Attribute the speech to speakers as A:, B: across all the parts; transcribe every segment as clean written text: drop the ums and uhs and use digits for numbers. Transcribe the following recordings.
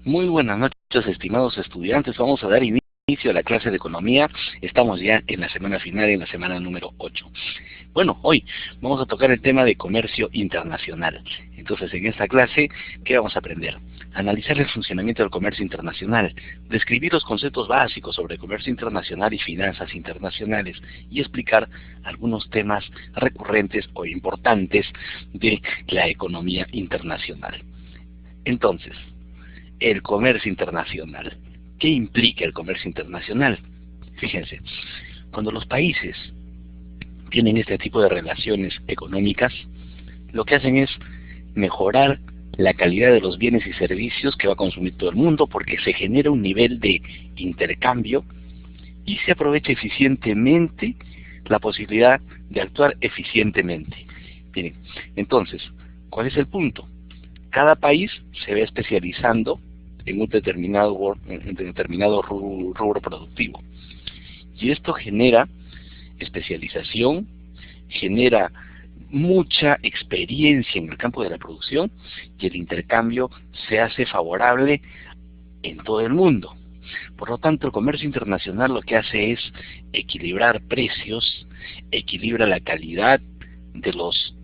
A: Muy buenas noches, estimados estudiantes. Vamos a dar inicio a la clase de economía. Estamos ya en la semana final, en la semana número 8. Bueno, hoy vamos a tocar el tema de comercio internacional. Entonces, en esta clase, ¿qué vamos a aprender? Analizar el funcionamiento del comercio internacional, describir los conceptos básicos sobre comercio internacional y finanzas internacionales y explicar algunos temas recurrentes o importantes de la economía internacional. Entonces, el comercio internacional. ¿Qué implica el comercio internacional? Fíjense, cuando los países tienen este tipo de relaciones económicas, lo que hacen es mejorar la calidad de los bienes y servicios que va a consumir todo el mundo, porque se genera un nivel de intercambio y se aprovecha eficientemente la posibilidad de actuar eficientemente. Miren, entonces, ¿cuál es el punto? Cada país se va especializando en un determinado rubro productivo. Y esto genera especialización, genera mucha experiencia en el campo de la producción y el intercambio se hace favorable en todo el mundo. Por lo tanto, el comercio internacional lo que hace es equilibrar precios, equilibra la calidad de los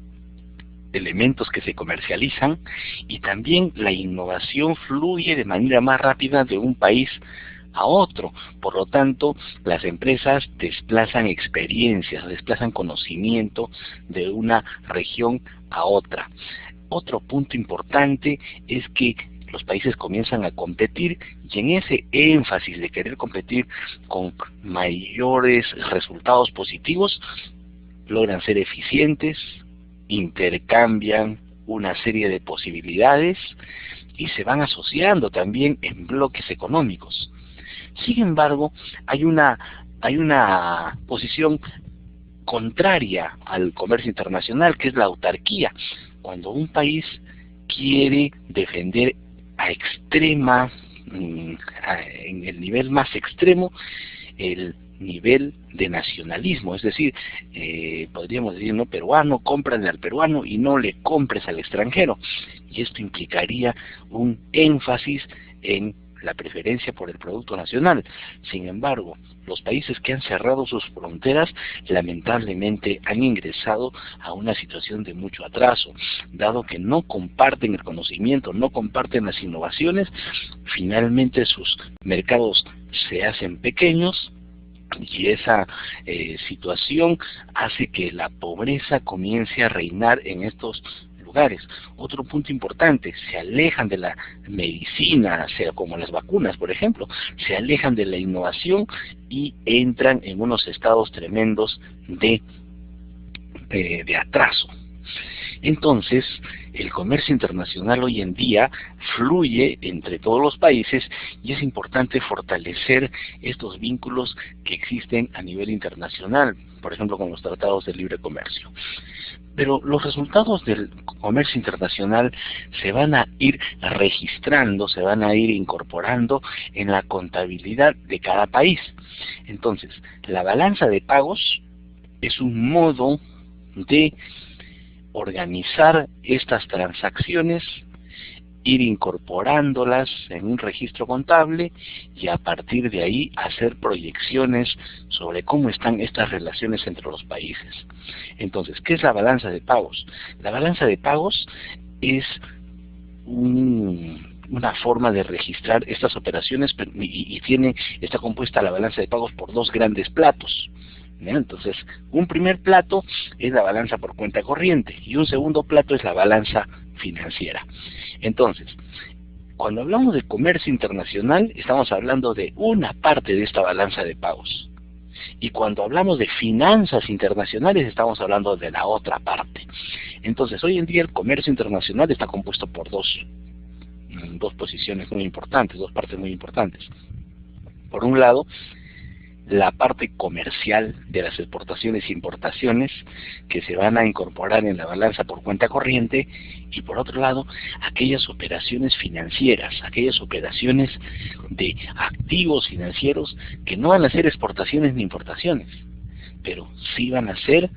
A: elementos que se comercializan y también la innovación fluye de manera más rápida de un país a otro. Por lo tanto, las empresas desplazan experiencias, desplazan conocimiento de una región a otra. Otro punto importante es que los países comienzan a competir y en ese énfasis de querer competir con mayores resultados positivos, logran ser eficientes, intercambian una serie de posibilidades y se van asociando también en bloques económicos. Sin embargo, hay una posición contraria al comercio internacional, que es la autarquía. Cuando un país quiere defender en el nivel más extremo, el nivel de nacionalismo, es decir, podríamos decir, no, peruano, cómprale al peruano y no le compres al extranjero. Y esto implicaría un énfasis en la preferencia por el producto nacional. Sin embargo, los países que han cerrado sus fronteras lamentablemente han ingresado a una situación de mucho atraso, dado que no comparten el conocimiento, no comparten las innovaciones. Finalmente sus mercados se hacen pequeños y esa situación hace que la pobreza comience a reinar en estos lugares. Otro punto importante, se alejan de la medicina, sea como las vacunas, por ejemplo, se alejan de la innovación y entran en unos estados tremendos de atraso. Entonces, el comercio internacional hoy en día fluye entre todos los países y es importante fortalecer estos vínculos que existen a nivel internacional, por ejemplo con los tratados de libre comercio. Pero los resultados del comercio internacional se van a ir registrando, se van a ir incorporando en la contabilidad de cada país. Entonces, la balanza de pagos es un modo de organizar estas transacciones, ir incorporándolas en un registro contable y a partir de ahí hacer proyecciones sobre cómo están estas relaciones entre los países. Entonces, ¿qué es la balanza de pagos? La balanza de pagos es una forma de registrar estas operaciones y está compuesta la balanza de pagos por dos grandes platos. Entonces, un primer plato es la balanza por cuenta corriente y un segundo plato es la balanza financiera. Entonces, cuando hablamos de comercio internacional, estamos hablando de una parte de esta balanza de pagos. Y cuando hablamos de finanzas internacionales, estamos hablando de la otra parte. Entonces, hoy en día el comercio internacional está compuesto por dos posiciones muy importantes, dos partes muy importantes. Por un lado, la parte comercial de las exportaciones e importaciones que se van a incorporar en la balanza por cuenta corriente, y por otro lado aquellas operaciones financieras, aquellas operaciones de activos financieros que no van a ser exportaciones ni importaciones, pero sí van a ser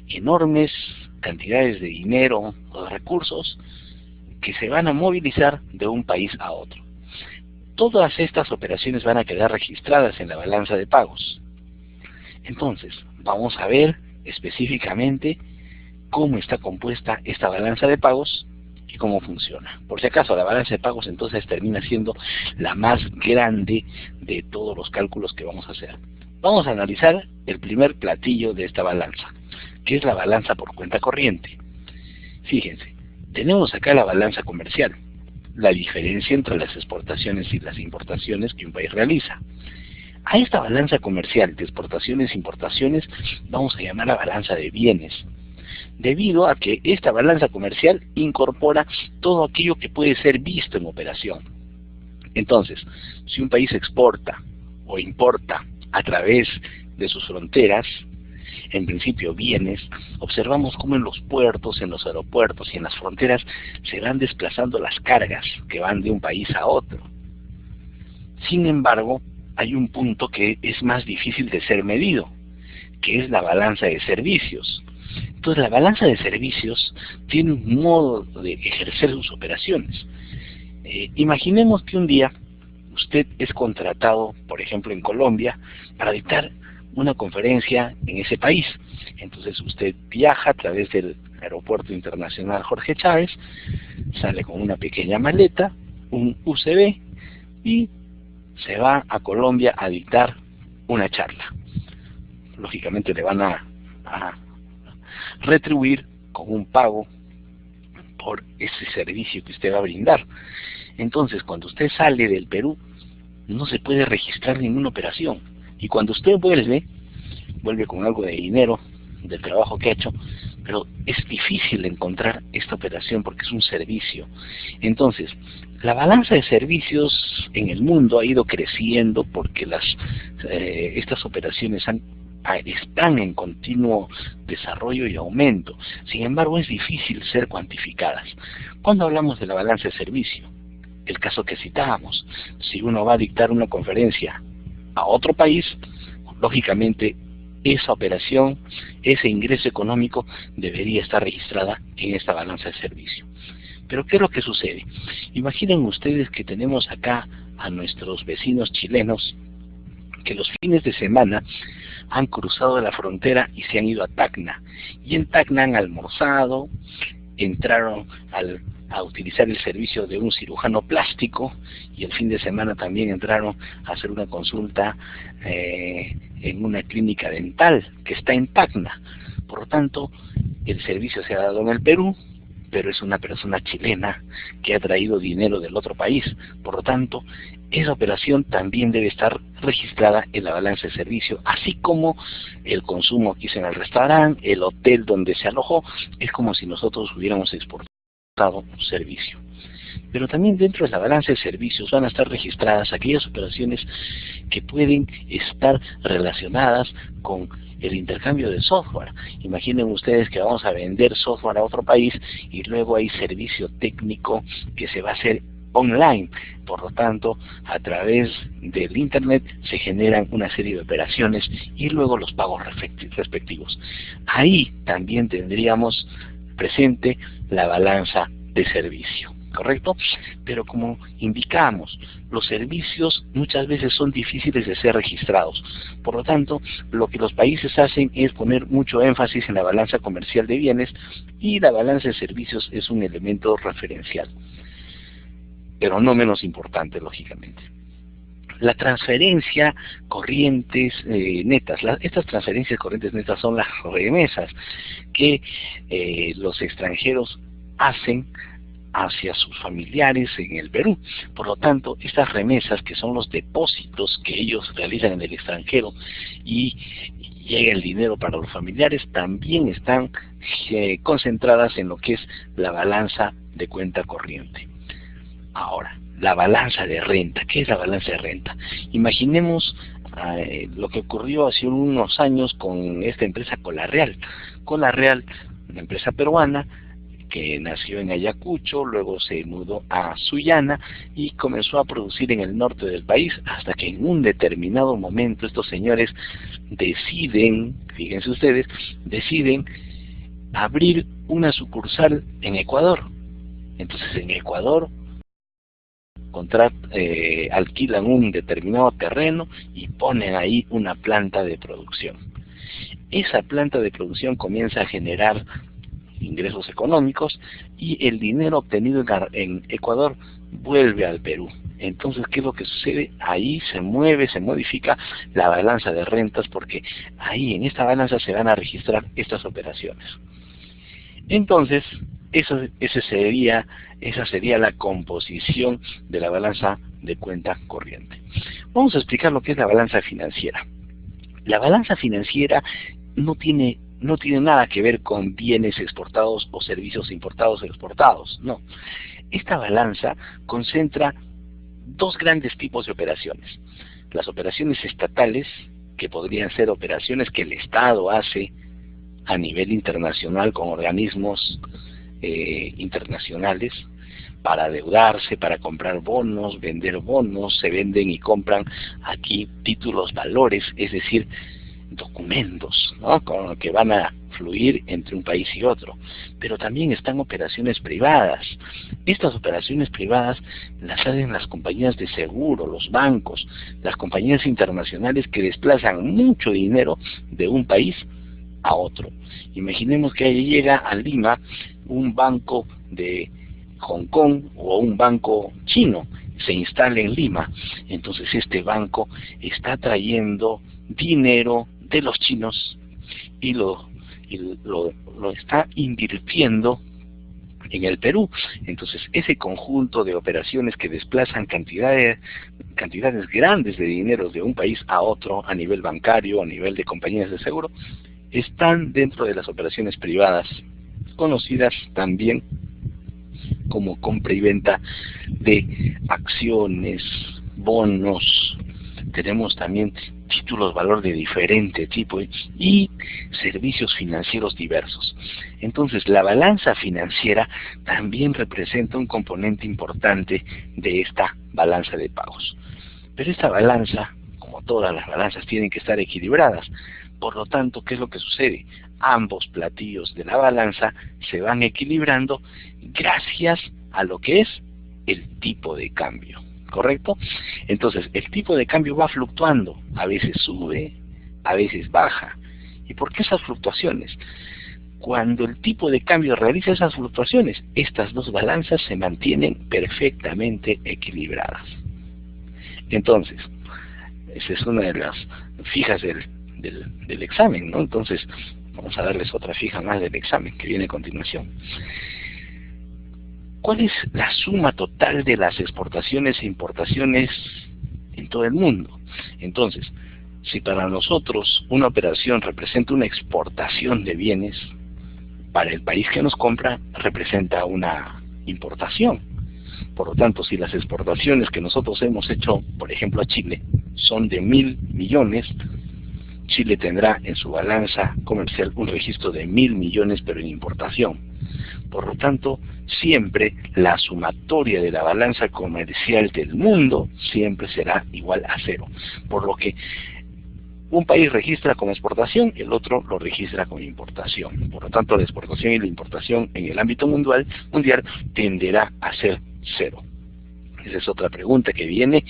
A: enormes cantidades de dinero o de recursos que se van a movilizar de un país a otro. todas estas operaciones van a quedar registradas en la balanza de pagos. Entonces, vamos a ver específicamente cómo está compuesta esta balanza de pagos y cómo funciona. Por si acaso, la balanza de pagos entonces termina siendo la más grande de todos los cálculos que vamos a hacer. Vamos a analizar el primer platillo de esta balanza, que es la balanza por cuenta corriente. Fíjense, tenemos acá la balanza comercial, la diferencia entre las exportaciones y las importaciones que un país realiza. A esta balanza comercial de exportaciones e importaciones vamos a llamar la balanza de bienes, debido a que esta balanza comercial incorpora todo aquello que puede ser visto en operación. Entonces, si un país exporta o importa a través de sus fronteras, en principio bienes, observamos cómo en los puertos, en los aeropuertos y en las fronteras se van desplazando las cargas que van de un país a otro. Sin embargo, hay un punto que es más difícil de ser medido, que es la balanza de servicios. Entonces, la balanza de servicios tiene un modo de ejercer sus operaciones. Imaginemos que un día usted es contratado, por ejemplo en Colombia, para dictar una conferencia en ese país. Entonces usted viaja a través del Aeropuerto Internacional Jorge Chávez, sale con una pequeña maleta, un USB, y se va a Colombia a dictar una charla. Lógicamente le van a retribuir con un pago por ese servicio que usted va a brindar. Entonces, cuando usted sale del Perú, no se puede registrar ninguna operación. Y cuando usted vuelve con algo de dinero del trabajo que ha hecho, pero es difícil encontrar esta operación porque es un servicio. Entonces, la balanza de servicios en el mundo ha ido creciendo porque estas operaciones están en continuo desarrollo y aumento. Sin embargo, es difícil ser cuantificadas. Cuando hablamos de la balanza de servicio, el caso que citábamos, si uno va a dictar una conferencia a otro país, lógicamente esa operación, ese ingreso económico debería estar registrada en esta balanza de servicio. Pero ¿qué es lo que sucede? Imaginen ustedes que tenemos acá a nuestros vecinos chilenos que los fines de semana han cruzado la frontera y se han ido a Tacna. Y en Tacna han almorzado, entraron a utilizar el servicio de un cirujano plástico y el fin de semana también entraron a hacer una consulta en una clínica dental que está en Tacna. Por lo tanto, el servicio se ha dado en el Perú, pero es una persona chilena que ha traído dinero del otro país. Por lo tanto, esa operación también debe estar registrada en la balanza de servicio, así como el consumo que hizo en el restaurante, el hotel donde se alojó. Es como si nosotros hubiéramos exportado un servicio. Pero también dentro de la balanza de servicios van a estar registradas aquellas operaciones que pueden estar relacionadas con el intercambio de software. Imaginen ustedes que vamos a vender software a otro país y luego hay servicio técnico que se va a hacer online. Por lo tanto, a través del internet se generan una serie de operaciones y luego los pagos respectivos. Ahí también tendríamos presente la balanza de servicio, ¿correcto? Pero como indicamos, los servicios muchas veces son difíciles de ser registrados. Por lo tanto, lo que los países hacen es poner mucho énfasis en la balanza comercial de bienes, y la balanza de servicios es un elemento referencial, pero no menos importante, lógicamente. La transferencia corrientes netas. Estas transferencias corrientes netas son las remesas que los extranjeros hacen hacia sus familiares en el Perú. Por lo tanto, estas remesas, que son los depósitos que ellos realizan en el extranjero y llega el dinero para los familiares, también están concentradas en lo que es la balanza de cuenta corriente. Ahora, la balanza de renta. ¿Qué es la balanza de renta? Imaginemos lo que ocurrió hace unos años con esta empresa Colarreal. Colarreal, una empresa peruana que nació en Ayacucho, luego se mudó a Sullana y comenzó a producir en el norte del país, hasta que en un determinado momento estos señores deciden, fíjense ustedes, deciden abrir una sucursal en Ecuador. Entonces en Ecuador alquilan un determinado terreno y ponen ahí una planta de producción. Esa planta de producción comienza a generar ingresos económicos y el dinero obtenido en Ecuador vuelve al Perú. Entonces, ¿qué es lo que sucede? Ahí se modifica la balanza de rentas, porque ahí en esta balanza se van a registrar estas operaciones. Entonces, esa sería la composición de la balanza de cuenta corriente. Vamos a explicar lo que es la balanza financiera. La balanza financiera no tiene nada que ver con bienes exportados o servicios importados o exportados, no. Esta balanza concentra dos grandes tipos de operaciones. Las operaciones estatales, que podrían ser operaciones que el Estado hace a nivel internacional con organismos internacionales para endeudarse, para comprar bonos, vender bonos, se venden y compran aquí títulos valores, es decir, documentos, ¿no?, que van a fluir entre un país y otro. Pero también están operaciones privadas. Estas operaciones privadas las hacen las compañías de seguro, los bancos, las compañías internacionales que desplazan mucho dinero de un país a otro. Imaginemos que ahí llega a Lima un banco de Hong Kong o un banco chino, se instala en Lima. Entonces este banco está trayendo dinero de los chinos y lo está invirtiendo en el Perú. Entonces ese conjunto de operaciones que desplazan cantidades grandes de dinero de un país a otro, a nivel bancario, a nivel de compañías de seguro, están dentro de las operaciones privadas, conocidas también como compra y venta de acciones, bonos. Tenemos también títulos valor de diferente tipo y servicios financieros diversos. Entonces, la balanza financiera también representa un componente importante de esta balanza de pagos. Pero esta balanza, como todas las balanzas, tienen que estar equilibradas. Por lo tanto, ¿qué es lo que sucede? Ambos platillos de la balanza se van equilibrando gracias a lo que es el tipo de cambio, ¿correcto? Entonces, el tipo de cambio va fluctuando, a veces sube, a veces baja. ¿Y por qué esas fluctuaciones? Cuando el tipo de cambio realiza esas fluctuaciones, estas dos balanzas se mantienen perfectamente equilibradas. Entonces, esa es una de las fijas del examen, ¿no? Entonces, vamos a darles otra fija más del examen que viene a continuación. ¿Cuál es la suma total de las exportaciones e importaciones en todo el mundo? Entonces, si para nosotros una operación representa una exportación de bienes, para el país que nos compra representa una importación. Por lo tanto, si las exportaciones que nosotros hemos hecho, por ejemplo a Chile, son de 1.000 millones, Chile tendrá en su balanza comercial un registro de 1.000 millones, pero en importación. Por lo tanto, siempre la sumatoria de la balanza comercial del mundo siempre será igual a cero. Por lo que un país registra como exportación, el otro lo registra como importación. Por lo tanto, la exportación y la importación en el ámbito mundial tenderá a ser cero. Esa es otra pregunta que viene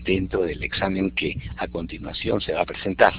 A: dentro del examen que a continuación se va a presentar.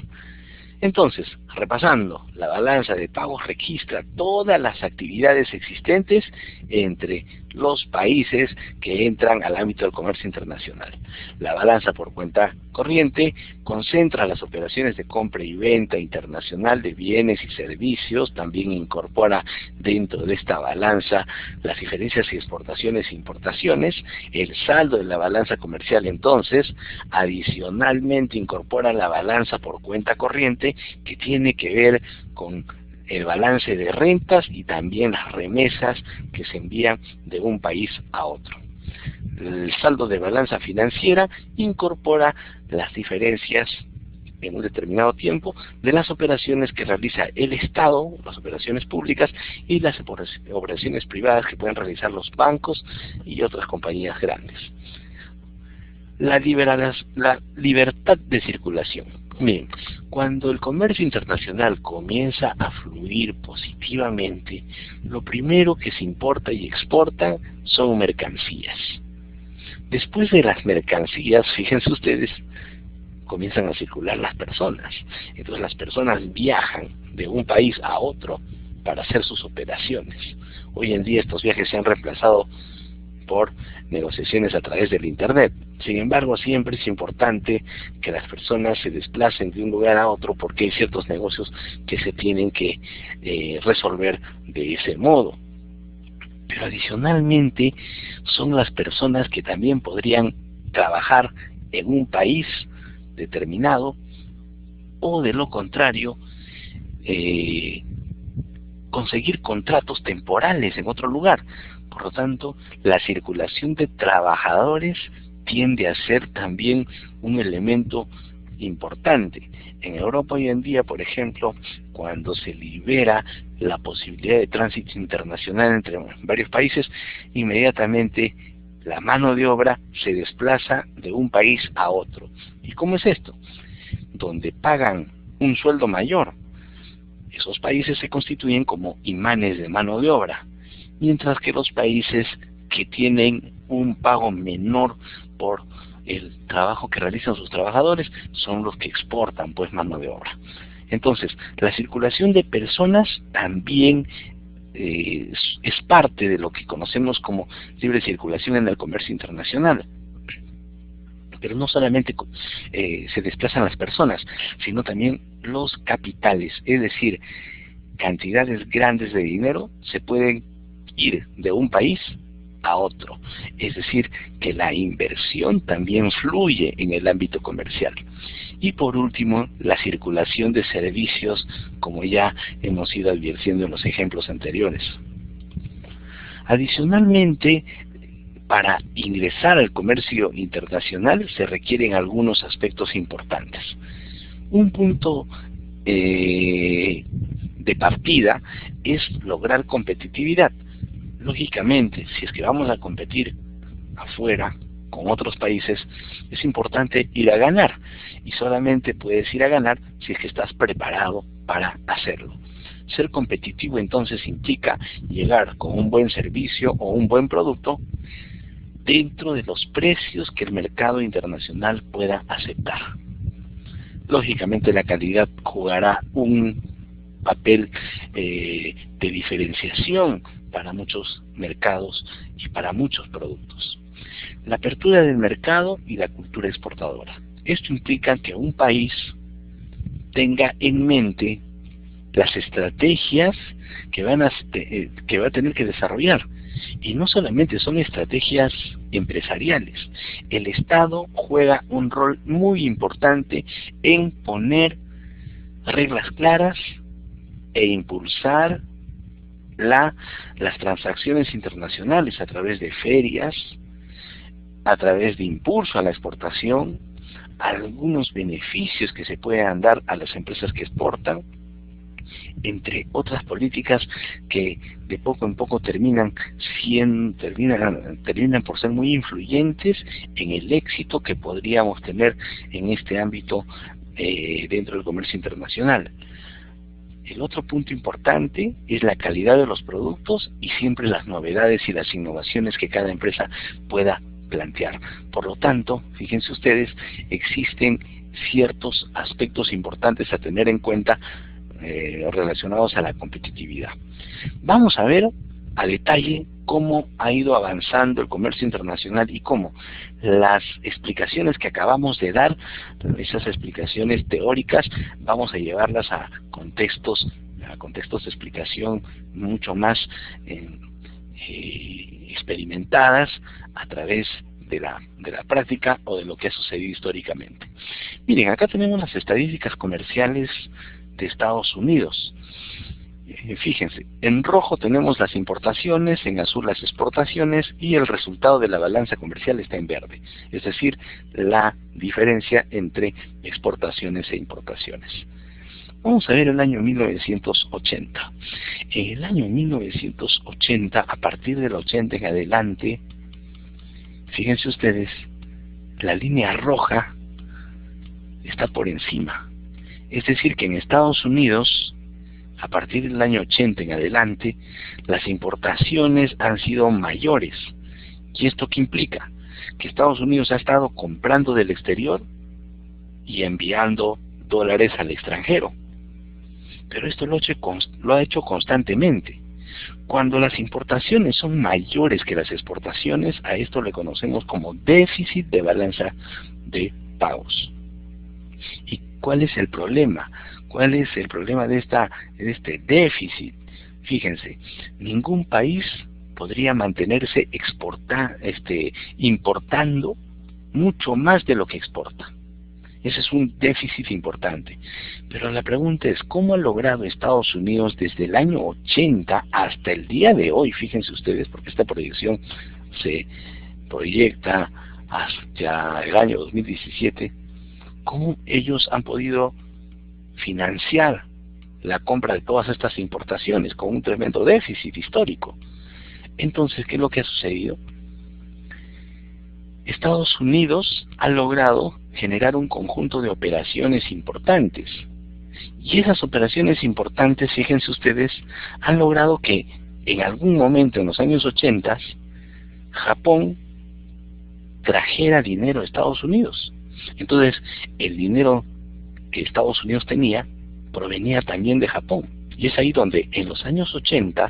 A: Entonces, repasando, la balanza de pagos registra todas las actividades existentes entre los países que entran al ámbito del comercio internacional. La balanza por cuenta corriente concentra las operaciones de compra y venta internacional de bienes y servicios, también incorpora dentro de esta balanza las diferencias y exportaciones e importaciones. El saldo de la balanza comercial, entonces, adicionalmente incorpora la balanza por cuenta corriente, que tiene que ver con el balance de rentas y también las remesas que se envían de un país a otro. El saldo de balanza financiera incorpora las diferencias en un determinado tiempo de las operaciones que realiza el Estado, las operaciones públicas, y las operaciones privadas que pueden realizar los bancos y otras compañías grandes. La libertad de circulación. Bien, cuando el comercio internacional comienza a fluir positivamente, lo primero que se importa y exporta son mercancías. Después de las mercancías, fíjense ustedes, comienzan a circular las personas. Entonces las personas viajan de un país a otro para hacer sus operaciones. Hoy en día estos viajes se han reemplazado por negociaciones a través del Internet. Sin embargo, siempre es importante que las personas se desplacen de un lugar a otro porque hay ciertos negocios que se tienen que resolver de ese modo. Pero adicionalmente son las personas que también podrían trabajar en un país determinado o de lo contrario conseguir contratos temporales en otro lugar. Por lo tanto, la circulación de trabajadores tiende a ser también un elemento importante. En Europa hoy en día, por ejemplo, cuando se libera la posibilidad de tránsito internacional entre varios países, inmediatamente la mano de obra se desplaza de un país a otro. ¿Y cómo es esto? Donde pagan un sueldo mayor, esos países se constituyen como imanes de mano de obra, mientras que los países que tienen un pago menor por el trabajo que realizan sus trabajadores son los que exportan pues mano de obra. Entonces, la circulación de personas también es parte de lo que conocemos como libre circulación en el comercio internacional. Pero no solamente se desplazan las personas, sino también los capitales, es decir, cantidades grandes de dinero se pueden ir de un país a otro, es decir, que la inversión también fluye en el ámbito comercial. Y por último, la circulación de servicios, como ya hemos ido advirtiendo en los ejemplos anteriores. Adicionalmente, para ingresar al comercio internacional se requieren algunos aspectos importantes. Un punto de partida es lograr competitividad. Lógicamente, si es que vamos a competir afuera con otros países, es importante ir a ganar. Y solamente puedes ir a ganar si es que estás preparado para hacerlo. Ser competitivo entonces implica llegar con un buen servicio o un buen producto dentro de los precios que el mercado internacional pueda aceptar. Lógicamente la calidad jugará un papel de diferenciación para muchos mercados y para muchos productos. La apertura del mercado y la cultura exportadora. Esto implica que un país tenga en mente las estrategias que va a tener que desarrollar. Y no solamente son estrategias empresariales. El Estado juega un rol muy importante en poner reglas claras e impulsar las transacciones internacionales a través de ferias, a través de impulso a la exportación, algunos beneficios que se puedan dar a las empresas que exportan, entre otras políticas que de poco en poco terminan por ser muy influyentes en el éxito que podríamos tener en este ámbito dentro del comercio internacional. El otro punto importante es la calidad de los productos y siempre las novedades y las innovaciones que cada empresa pueda plantear. Por lo tanto, fíjense ustedes, existen ciertos aspectos importantes a tener en cuenta relacionados a la competitividad. Vamos a ver a detalle cómo ha ido avanzando el comercio internacional y cómo las explicaciones que acabamos de dar, esas explicaciones teóricas, vamos a llevarlas a contextos de explicación mucho más experimentadas a través de la práctica o de lo que ha sucedido históricamente. Miren, acá tenemos las estadísticas comerciales de Estados Unidos. Fíjense, en rojo tenemos las importaciones, en azul las exportaciones y el resultado de la balanza comercial está en verde, es decir, la diferencia entre exportaciones e importaciones. Vamos a ver el año 1980. En el año 1980, a partir del 80 en adelante, fíjense ustedes, la línea roja está por encima. Es decir, que en Estados Unidos, a partir del año 80 en adelante, las importaciones han sido mayores. ¿Y esto qué implica? que Estados Unidos ha estado comprando del exterior y enviando dólares al extranjero. Pero esto lo ha hecho constantemente. Cuando las importaciones son mayores que las exportaciones, a esto le conocemos como déficit de balanza de pagos. ¿Y cuál es el problema? ¿Cuál es el problema de este déficit? Fíjense, ningún país podría mantenerse importando mucho más de lo que exporta. Ese es un déficit importante. Pero la pregunta es, ¿cómo ha logrado Estados Unidos desde el año 80 hasta el día de hoy? Fíjense ustedes, porque esta proyección se proyecta hacia el año 2017, ¿cómo ellos han podido financiar la compra de todas estas importaciones con un tremendo déficit histórico? Entonces, ¿qué es lo que ha sucedido? Estados Unidos ha logrado generar un conjunto de operaciones importantes. Y esas operaciones importantes, fíjense ustedes, han logrado que en algún momento en los años 80, Japón trajera dinero a Estados Unidos. Entonces, el dinero que Estados Unidos tenía provenía también de Japón. Y es ahí donde en los años 80,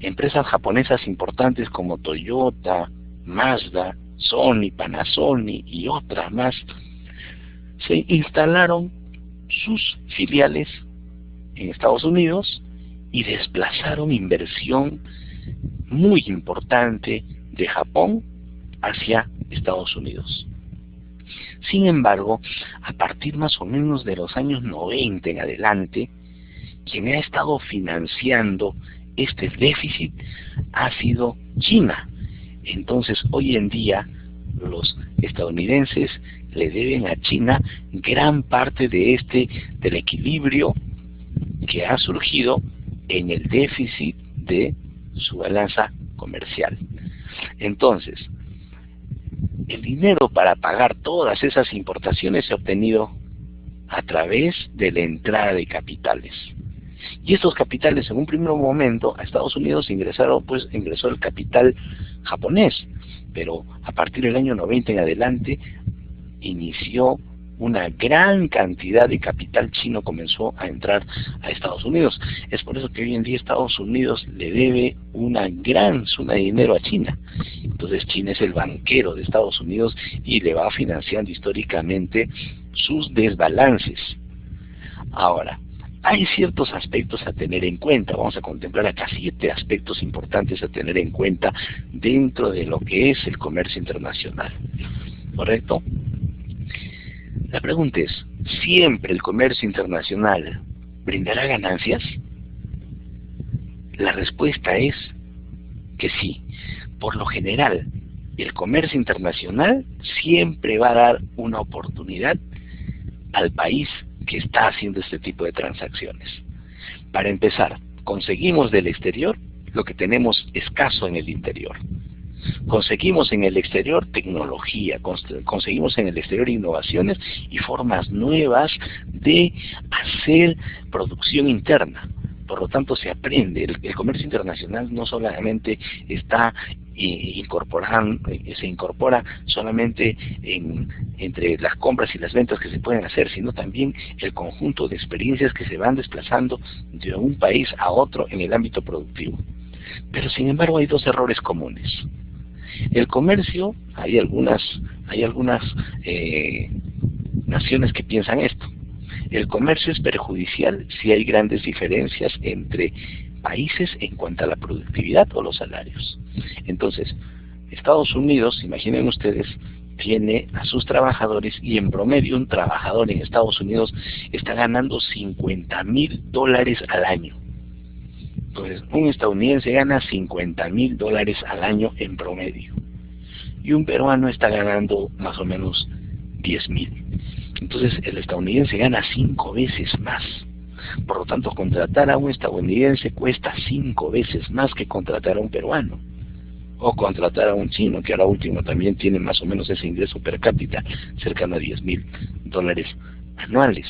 A: empresas japonesas importantes como Toyota, Mazda, Sony, Panasonic y otras más, se instalaron sus filiales en Estados Unidos y desplazaron inversión muy importante de Japón hacia Estados Unidos. Sin embargo, a partir más o menos de los años 90 en adelante, quien ha estado financiando este déficit ha sido China. Entonces, hoy en día, los estadounidenses le deben a China gran parte del equilibrio que ha surgido en el déficit de su balanza comercial. Entonces, el dinero para pagar todas esas importaciones se ha obtenido a través de la entrada de capitales. Y estos capitales, en un primer momento, a Estados Unidos ingresó el capital japonés, pero a partir del año 90 en adelante inició una gran cantidad de capital chino comenzó a entrar a Estados Unidos. Es por eso que hoy en día Estados Unidos le debe una gran suma de dinero a China. Entonces China es el banquero de Estados Unidos y le va financiando históricamente sus desbalances. Ahora, hay ciertos aspectos a tener en cuenta. Vamos a contemplar acá 7 aspectos importantes a tener en cuenta dentro de lo que es el comercio internacional. ¿Correcto? La pregunta es, ¿siempre el comercio internacional brindará ganancias? La respuesta es que sí. Por lo general, el comercio internacional siempre va a dar una oportunidad al país que está haciendo este tipo de transacciones. Para empezar, conseguimos del exterior lo que tenemos escaso en el interior. Conseguimos en el exterior tecnología, conseguimos en el exterior innovaciones y formas nuevas de hacer producción interna. Por lo tanto, se aprende. El comercio internacional no solamente se incorpora solamente entre las compras y las ventas que se pueden hacer, sino también el conjunto de experiencias que se van desplazando de un país a otro en el ámbito productivo. Pero sin embargo hay 2 errores comunes. El comercio, hay algunas naciones que piensan esto. El comercio es perjudicial si hay grandes diferencias entre países en cuanto a la productividad o los salarios. Entonces, Estados Unidos, imaginen ustedes, tiene a sus trabajadores y en promedio un trabajador en Estados Unidos está ganando $50,000 al año. Entonces, un estadounidense gana $50,000 al año en promedio. Y un peruano está ganando más o menos 10,000. Entonces, el estadounidense gana 5 veces más. Por lo tanto, contratar a un estadounidense cuesta 5 veces más que contratar a un peruano. O contratar a un chino, que ahora último también tiene más o menos ese ingreso per cápita, cercano a $10,000 anuales.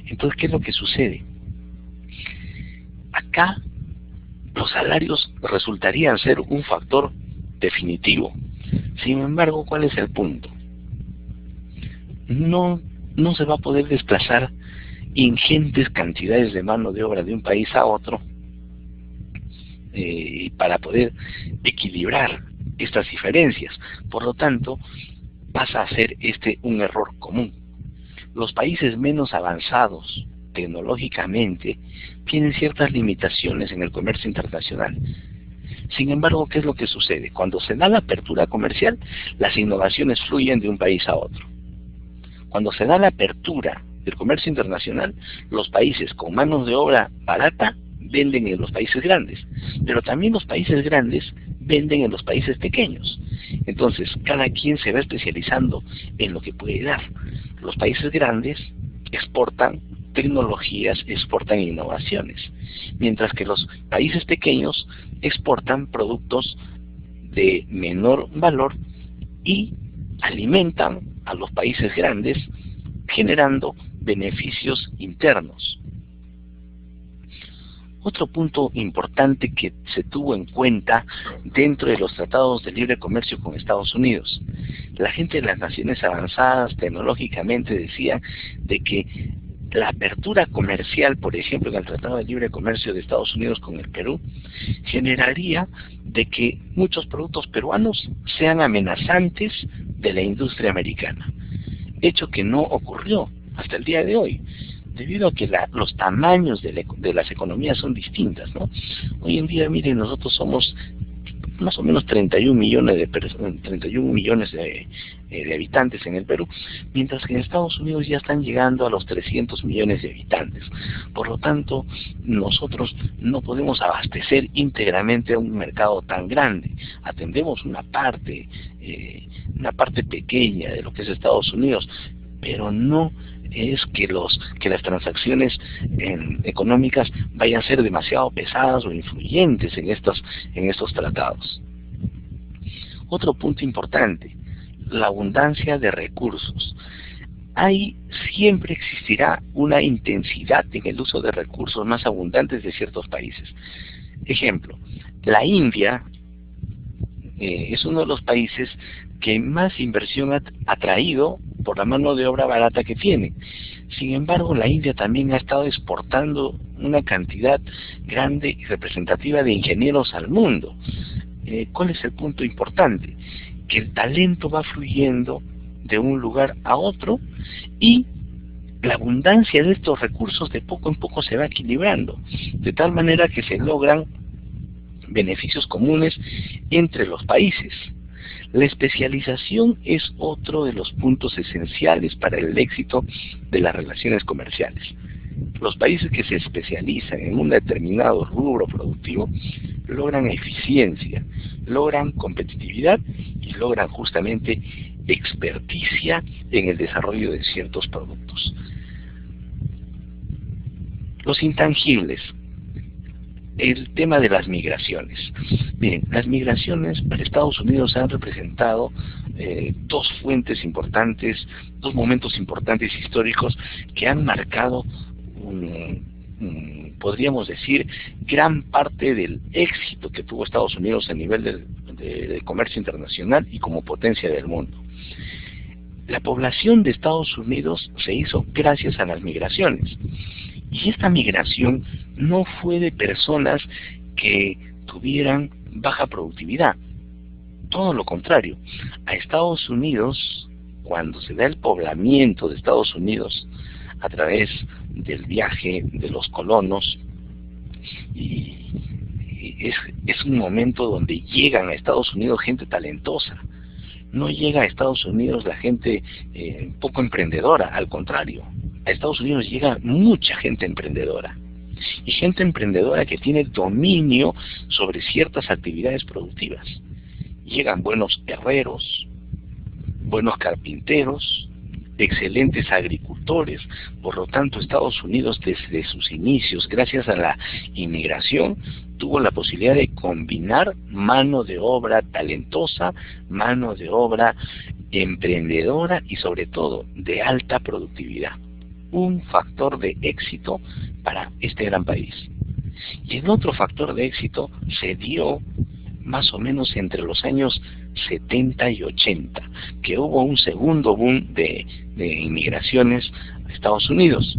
A: Entonces, ¿qué es lo que sucede? Acá, los salarios resultarían ser un factor definitivo, Sin embargo, ¿cuál es el punto? No se va a poder desplazar ingentes cantidades de mano de obra de un país a otro para poder equilibrar estas diferencias. Por lo tanto, pasa a ser un error común. Los países menos avanzados tecnológicamente tienen ciertas limitaciones en el comercio internacional. Sin embargo, ¿qué es lo que sucede? Cuando se da la apertura comercial, las innovaciones fluyen de un país a otro. Cuando se da la apertura del comercio internacional, los países con manos de obra barata venden en los países grandes, pero también los países grandes venden en los países pequeños. Entonces, cada quien se va especializando en lo que puede dar. Los países grandes exportan tecnologías, exportan innovaciones, mientras que los países pequeños exportan productos de menor valor y alimentan a los países grandes, generando beneficios internos. Otro punto importante que se tuvo en cuenta dentro de los tratados de libre comercio con Estados Unidos. La gente de las naciones avanzadas tecnológicamente decía de que la apertura comercial, por ejemplo, en el Tratado de Libre Comercio de Estados Unidos con el Perú, generaría de que muchos productos peruanos sean amenazantes de la industria americana. Hecho que no ocurrió hasta el día de hoy, debido a que los tamaños de las economías son distintas, ¿no? Hoy en día, miren, nosotros somos más o menos 31 millones de habitantes en el Perú, mientras que en Estados Unidos ya están llegando a los 300 millones de habitantes. Por lo tanto, nosotros no podemos abastecer íntegramente a un mercado tan grande. Atendemos una parte pequeña de lo que es Estados Unidos, pero no es que las transacciones económicas vayan a ser demasiado pesadas o influyentes en estos tratados. Otro punto importante, la abundancia de recursos. Ahí siempre existirá una intensidad en el uso de recursos más abundantes de ciertos países. Ejemplo, la India es uno de los países que más inversión ha traído por la mano de obra barata que tiene. Sin embargo, la India también ha estado exportando una cantidad grande y representativa de ingenieros al mundo. ¿Cuál es el punto importante? Que el talento va fluyendo de un lugar a otro y la abundancia de estos recursos de poco en poco se va equilibrando, de tal manera que se logran beneficios comunes entre los países. La especialización es otro de los puntos esenciales para el éxito de las relaciones comerciales. Los países que se especializan en un determinado rubro productivo logran eficiencia, logran competitividad y logran justamente experticia en el desarrollo de ciertos productos. Los intangibles. El tema de las migraciones. Bien, las migraciones para Estados Unidos han representado dos fuentes importantes, dos momentos importantes históricos que han marcado, podríamos decir, gran parte del éxito que tuvo Estados Unidos a nivel de comercio internacional y como potencia del mundo. La población de Estados Unidos se hizo gracias a las migraciones. Y esta migración no fue de personas que tuvieran baja productividad. Todo lo contrario. A Estados Unidos, cuando se da el poblamiento de Estados Unidos a través del viaje de los colonos, y es un momento donde llegan a Estados Unidos gente talentosa. No llega a Estados Unidos la gente poco emprendedora, al contrario. A Estados Unidos llega mucha gente emprendedora. Y gente emprendedora que tiene dominio sobre ciertas actividades productivas. Llegan buenos herreros, buenos carpinteros, excelentes agricultores. Por lo tanto, Estados Unidos desde sus inicios, gracias a la inmigración, tuvo la posibilidad de combinar mano de obra talentosa, mano de obra emprendedora y sobre todo de alta productividad. Un factor de éxito para este gran país. Y el otro factor de éxito se dio más o menos entre los años 70 y 80, que hubo un segundo boom de inmigraciones a Estados Unidos.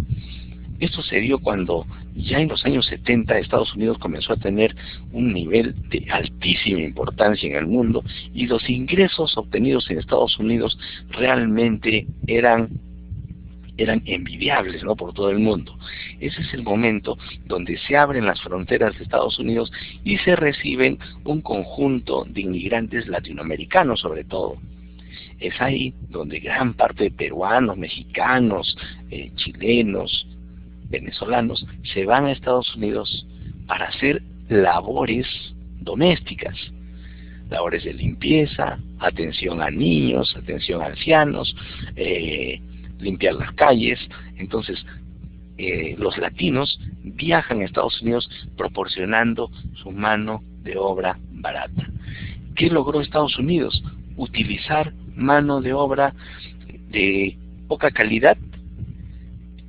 A: Esto se dio cuando ya en los años 70 Estados Unidos comenzó a tener un nivel de altísima importancia en el mundo y los ingresos obtenidos en Estados Unidos realmente eran envidiables, ¿no?, por todo el mundo. Ese es el momento donde se abren las fronteras de Estados Unidos y se reciben un conjunto de inmigrantes latinoamericanos sobre todo. Es ahí donde gran parte de peruanos, mexicanos, chilenos, venezolanos se van a Estados Unidos para hacer labores domésticas, labores de limpieza, atención a niños, atención a ancianos, limpiar las calles. Entonces los latinos viajan a Estados Unidos proporcionando su mano de obra barata. ¿Qué logró Estados Unidos? Utilizar mano de obra de poca calidad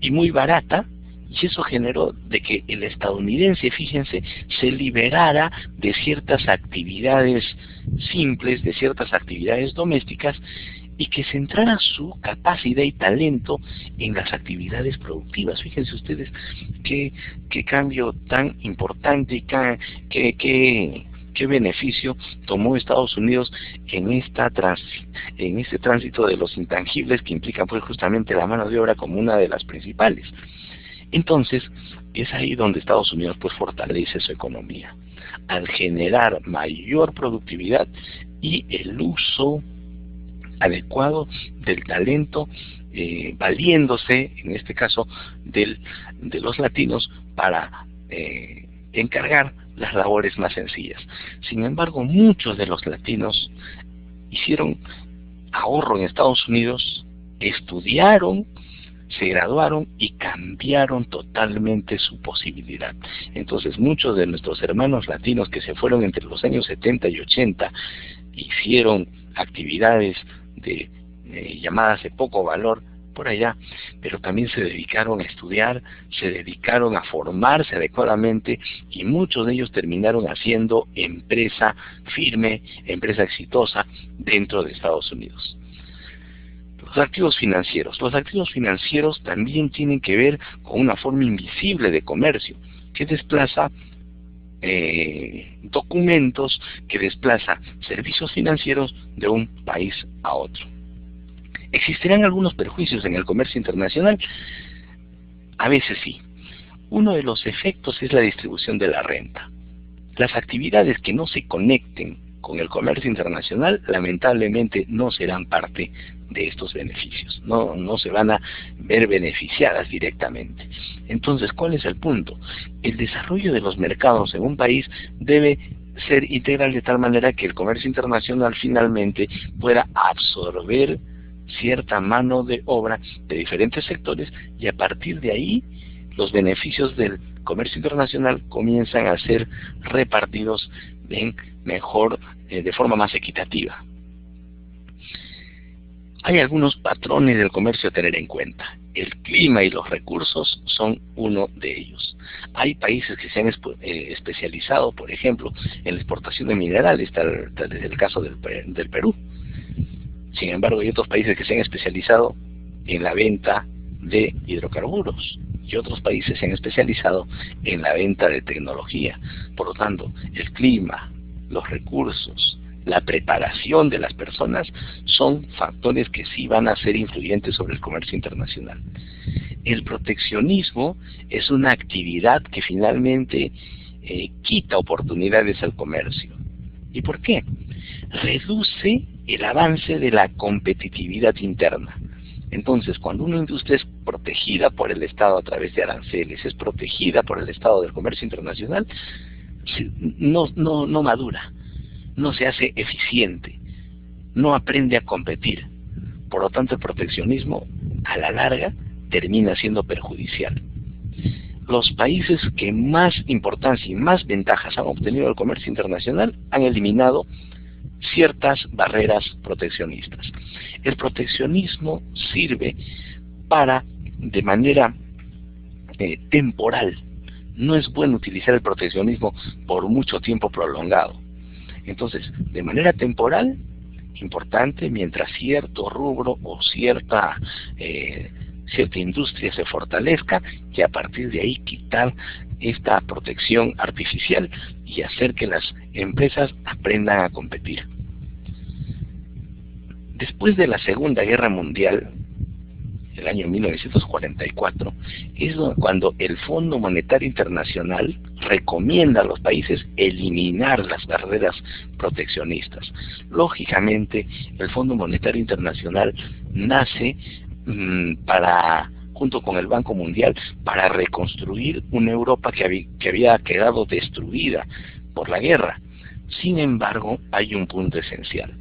A: y muy barata, y eso generó de que el estadounidense, fíjense, se liberara de ciertas actividades simples, de ciertas actividades domésticas, y que centrara su capacidad y talento en las actividades productivas. Fíjense ustedes qué cambio tan importante y qué beneficio tomó Estados Unidos en este tránsito de los intangibles que implican pues justamente la mano de obra como una de las principales. Entonces, es ahí donde Estados Unidos pues fortalece su economía, al generar mayor productividad y el uso adecuado del talento, valiéndose, en este caso, de los latinos para encargar las labores más sencillas. Sin embargo, muchos de los latinos hicieron ahorro en Estados Unidos, estudiaron, se graduaron y cambiaron totalmente su posibilidad. Entonces muchos de nuestros hermanos latinos que se fueron entre los años 70 y 80 hicieron actividades de llamadas de poco valor por allá, pero también se dedicaron a estudiar, se dedicaron a formarse adecuadamente y muchos de ellos terminaron haciendo empresa firme, empresa exitosa dentro de Estados Unidos. Los activos financieros. Los activos financieros también tienen que ver con una forma invisible de comercio que desplaza documentos, que desplaza servicios financieros de un país a otro. ¿Existirán algunos perjuicios en el comercio internacional? A veces sí. Uno de los efectos es la distribución de la renta. Las actividades que no se conecten con el comercio internacional lamentablemente no serán parte de estos beneficios, no se van a ver beneficiadas directamente. Entonces, ¿cuál es el punto? El desarrollo de los mercados en un país debe ser integral de tal manera que el comercio internacional finalmente pueda absorber cierta mano de obra de diferentes sectores y a partir de ahí los beneficios del comercio internacional comienzan a ser repartidos de forma más equitativa. Hay algunos patrones del comercio a tener en cuenta. El clima y los recursos son uno de ellos. Hay países que se han especializado, por ejemplo, en la exportación de minerales, tal es el caso del Perú. Sin embargo, hay otros países que se han especializado en la venta de hidrocarburos y otros países se han especializado en la venta de tecnología. Por lo tanto, el clima, los recursos, la preparación de las personas son factores que sí van a ser influyentes sobre el comercio internacional. El proteccionismo es una actividad que finalmente quita oportunidades al comercio. ¿Y por qué? Reduce el avance de la competitividad interna. Entonces, cuando una industria es protegida por el Estado a través de aranceles, es protegida por el Estado del comercio internacional, no madura, no se hace eficiente, no aprende a competir. Por lo tanto, el proteccionismo, a la larga, termina siendo perjudicial. Los países que más importancia y más ventajas han obtenido del comercio internacional han eliminado ciertas barreras proteccionistas. El proteccionismo sirve para, de manera temporal, no es bueno utilizar el proteccionismo por mucho tiempo prolongado. Entonces, de manera temporal, importante, mientras cierto rubro o cierta industria se fortalezca, y a partir de ahí quitar esta protección artificial y hacer que las empresas aprendan a competir. Después de la Segunda Guerra Mundial, el año 1944, es cuando el Fondo Monetario Internacional recomienda a los países eliminar las barreras proteccionistas. Lógicamente, el Fondo Monetario Internacional nace junto con el Banco Mundial, para reconstruir una Europa que había quedado destruida por la guerra. Sin embargo, hay un punto esencial.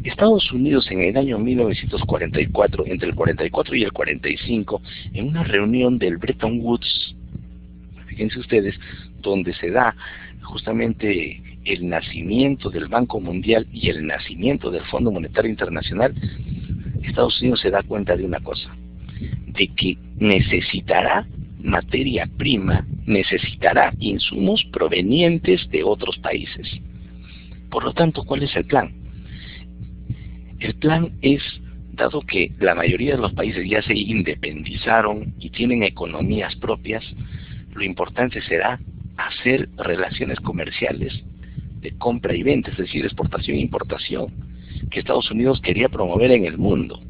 A: Estados Unidos en el año 1944, entre el 44 y el 45, en una reunión del Bretton Woods, fíjense ustedes, donde se da justamente el nacimiento del Banco Mundial y el nacimiento del Fondo Monetario Internacional, Estados Unidos se da cuenta de una cosa, de que necesitará materia prima, necesitará insumos provenientes de otros países. Por lo tanto, ¿cuál es el plan? El plan es, dado que la mayoría de los países ya se independizaron y tienen economías propias, lo importante será hacer relaciones comerciales de compra y venta, es decir, exportación e importación, que Estados Unidos quería promover en el mundo.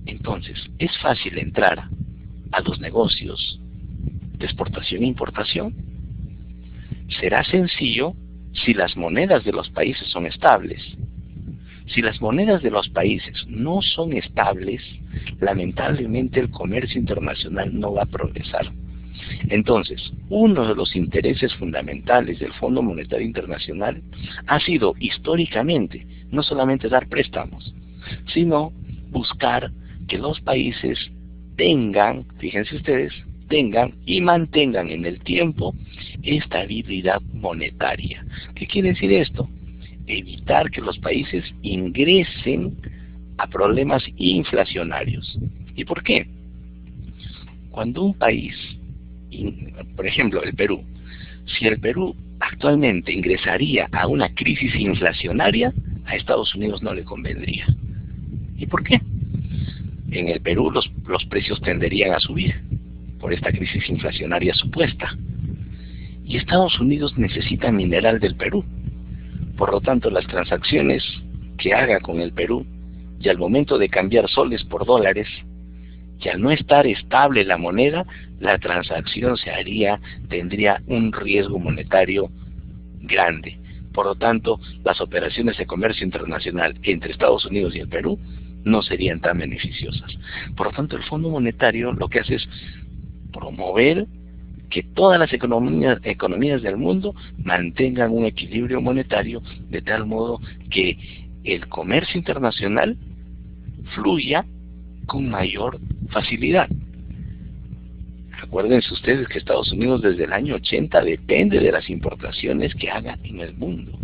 A: Entonces, es fácil entrar a los negocios de exportación e importación. Será sencillo si las monedas de los países son estables. Si las monedas de los países no son estables, lamentablemente el comercio internacional no va a progresar. Entonces, uno de los intereses fundamentales del Fondo Monetario Internacional ha sido históricamente no solamente dar préstamos, sino buscar que los países tengan, fíjense ustedes, tengan y mantengan en el tiempo estabilidad monetaria. ¿Qué quiere decir esto? Evitar que los países ingresen a problemas inflacionarios. ¿Y por qué? Cuando un país, por ejemplo el Perú, si el Perú actualmente ingresaría a una crisis inflacionaria, a Estados Unidos no le convendría. ¿Y por qué? En el Perú los precios tenderían a subir por esta crisis inflacionaria supuesta. Y Estados Unidos necesita mineral del Perú. Por lo tanto, las transacciones que haga con el Perú, y al momento de cambiar soles por dólares, y al no estar estable la moneda, la transacción tendría un riesgo monetario grande. Por lo tanto, las operaciones de comercio internacional entre Estados Unidos y el Perú no serían tan beneficiosas. Por lo tanto, el Fondo Monetario lo que hace es promover que todas las economías del mundo mantengan un equilibrio monetario, de tal modo que el comercio internacional fluya con mayor facilidad. Acuérdense ustedes que Estados Unidos desde el año 80 depende de las importaciones que haga en el mundo,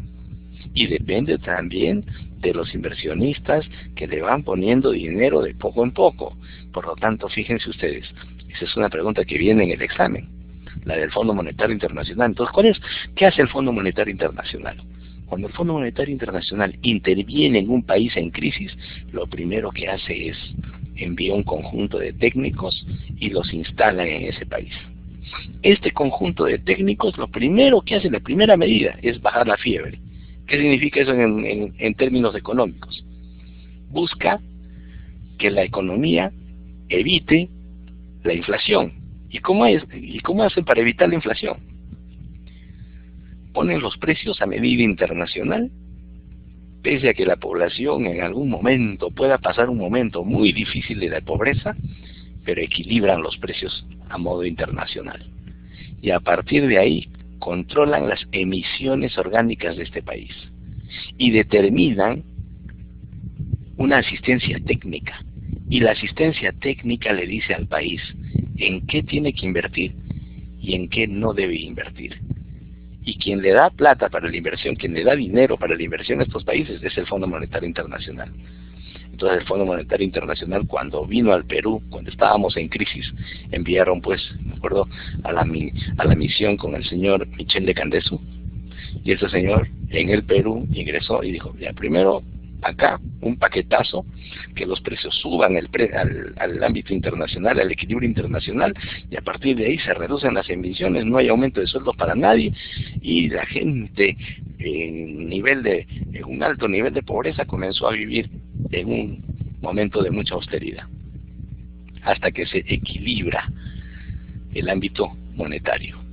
A: y depende también de los inversionistas que le van poniendo dinero de poco en poco. Por lo tanto, fíjense ustedes, esa es una pregunta que viene en el examen, la del Fondo Monetario Internacional. Entonces, ¿qué hace el Fondo Monetario Internacional? Cuando el Fondo Monetario Internacional interviene en un país en crisis, lo primero que hace es envía un conjunto de técnicos y los instalan en ese país. Este conjunto de técnicos, lo primero que hace, la primera medida, es bajar la fiebre. ¿Qué significa eso en términos económicos? Busca que la economía evite la inflación. ¿Y cómo hacen para evitar la inflación? Ponen los precios a medida internacional, pese a que la población en algún momento pueda pasar un momento muy difícil de la pobreza, pero equilibran los precios a modo internacional. Y a partir de ahí controlan las emisiones orgánicas de este país y determinan una asistencia técnica. Y la asistencia técnica le dice al país en qué tiene que invertir y en qué no debe invertir. Y quien le da plata para la inversión, quien le da dinero para la inversión a estos países, es el Fondo Monetario Internacional. Entonces el Fondo Monetario Internacional, cuando vino al Perú, cuando estábamos en crisis, enviaron, pues, me acuerdo, a la misión con el señor Michel de Candesu, Y ese señor en el Perú ingresó y dijo, ya primero acá un paquetazo, que los precios suban al ámbito internacional, al equilibrio internacional, y a partir de ahí se reducen las emisiones, no hay aumento de sueldos para nadie, y la gente en un alto nivel de pobreza comenzó a vivir en un momento de mucha austeridad, hasta que se equilibra el ámbito monetario.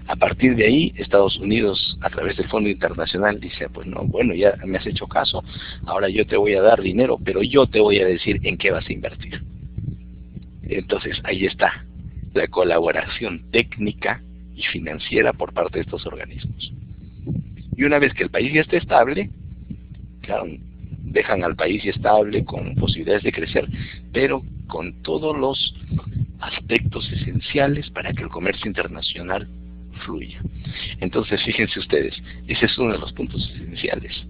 A: A partir de ahí, Estados Unidos, a través del Fondo Internacional, dice, pues no, bueno, ya me has hecho caso, ahora yo te voy a dar dinero, pero yo te voy a decir en qué vas a invertir. Entonces, ahí está la colaboración técnica y financiera por parte de estos organismos. Y una vez que el país ya esté estable, claro, dejan al país ya estable, con posibilidades de crecer, pero con todos los aspectos esenciales para que el comercio internacional fluya. Entonces, fíjense ustedes, ese es uno de los puntos esenciales.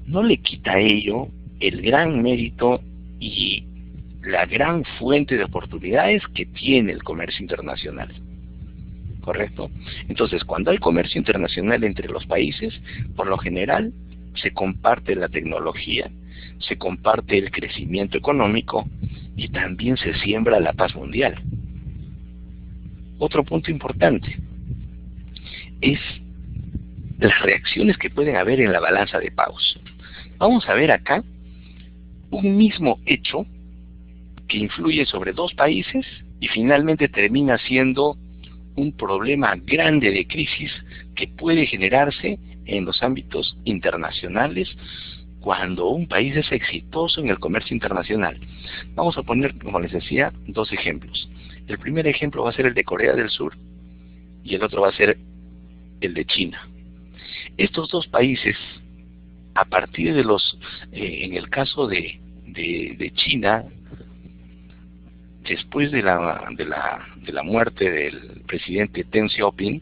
A: No le quita a ello el gran mérito y la gran fuente de oportunidades que tiene el comercio internacional. ¿Correcto? Entonces, cuando hay comercio internacional entre los países, por lo general se comparte la tecnología, se comparte el crecimiento económico y también se siembra la paz mundial. Otro punto importante es las reacciones que pueden haber en la balanza de pagos. Vamos a ver acá un mismo hecho que influye sobre dos países y finalmente termina siendo un problema grande de crisis que puede generarse en los ámbitos internacionales cuando un país es exitoso en el comercio internacional. Vamos a poner, como les decía, dos ejemplos. El primer ejemplo va a ser el de Corea del Sur y el otro va a ser el de China. Estos dos países, a partir de en el caso de China, después de la muerte del presidente Deng Xiaoping,